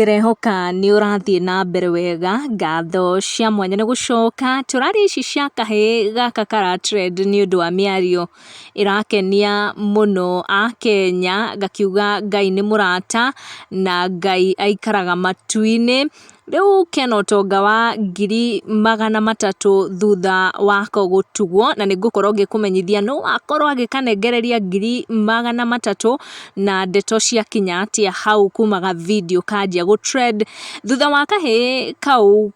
Ndirehoka ni urathie na mbere wega ngatho cia mwanya ni gucoka turari ici cia kahe gaka kara trend ni undu wa miario irakenia muno a Kenya gakiuga Ngai ni murata na Ngai aikaraga matu-ini. Riu kena utonga wa 300,000 thutha wako gutugwo na nigukorwo ngikumenyithia no akorwo agikanengereria 300,000 na ndeto cia kinya atia hau kumaga video kanjia go trend thutha wa kahe kau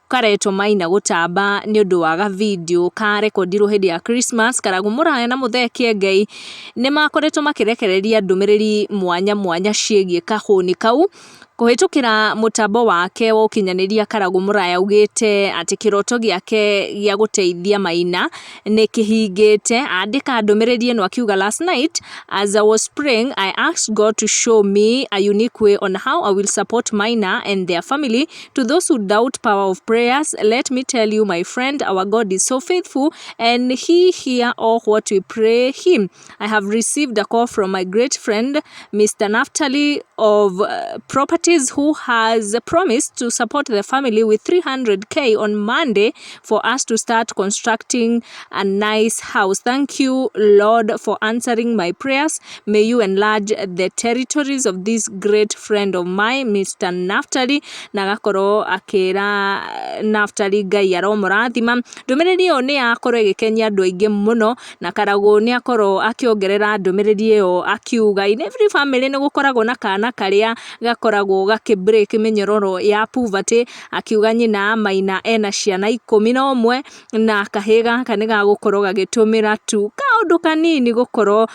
karetwo Maina gutamba ni undu wa ga video ka rekordirwo hindi ya Christmas. Karagu Muraya na Muthee Kiengei ni makoretwo makirekereria ndumiriri mwanya ciegie kahuni kau kuhitukira mutambo wake wa ukinyaniria. Karagu Muraya ugite ati kiroto giake gia guteithia Maina ni kihingite. Andika ndumiriri eno akiuga, last night as I was praying I asked God to show me a unique way on how I will support Maina and their family. To those who doubt power of prayers, let me tell you my friend, our God is so faithful and he hear all what we pray him. I have received a call from my great friend Mr. Naftali of properties who has promised to support the family with 300k on Monday for us to start constructing a nice house. Thank you, Lord, for answering my prayers. May you enlarge the territories of this great friend of mine, Mr. Naftali. Na gakoro akira Naftali Ngai aromurathima. Ndumiriri iyo ni akorwo igikenya andu aingi muno, na Karagu ni akorwo akiongerera ndumiriri iyo akiuga in every family ni gukoragwo na kana karia gakoragwo gakibreak minyororo ya poverty. Akiuga nyina Maina ena ciana 11 na kahe gaka ni gagukorwo gagitumira tu kaundu kanini gukorwo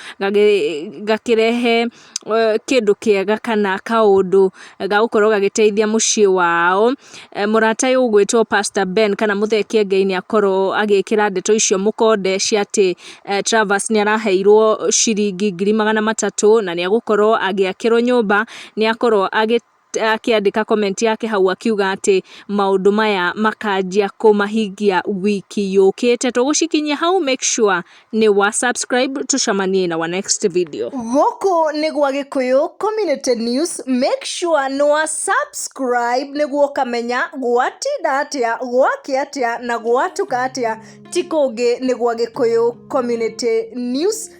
gakirehe kindu kiega kana kaundu gagukorwo gagiteithia mucii wao. Murata uyu ugwitwo Pastor Ben kana Muthee Kiengei ni akorwo agikira ndeto icio mukonde cia ati Travers ni araheirwo ciringi 300,000 na ni agukorwo agiakirwo nyumba. Ni akorwo akiandika comment yake hau akiuga ati maundu maya makanjia kumahingia wiki yukite. Tugucikinyia hau, make sure ni wa subscribe tucamanie na wa next video. Goko ni gwa Gikuyu Community News, make sure ni wa subscribe niguo kamenya gwatinda atia gwake atia na gwatuka atia tikungi ni gwa Gikuyu Community News.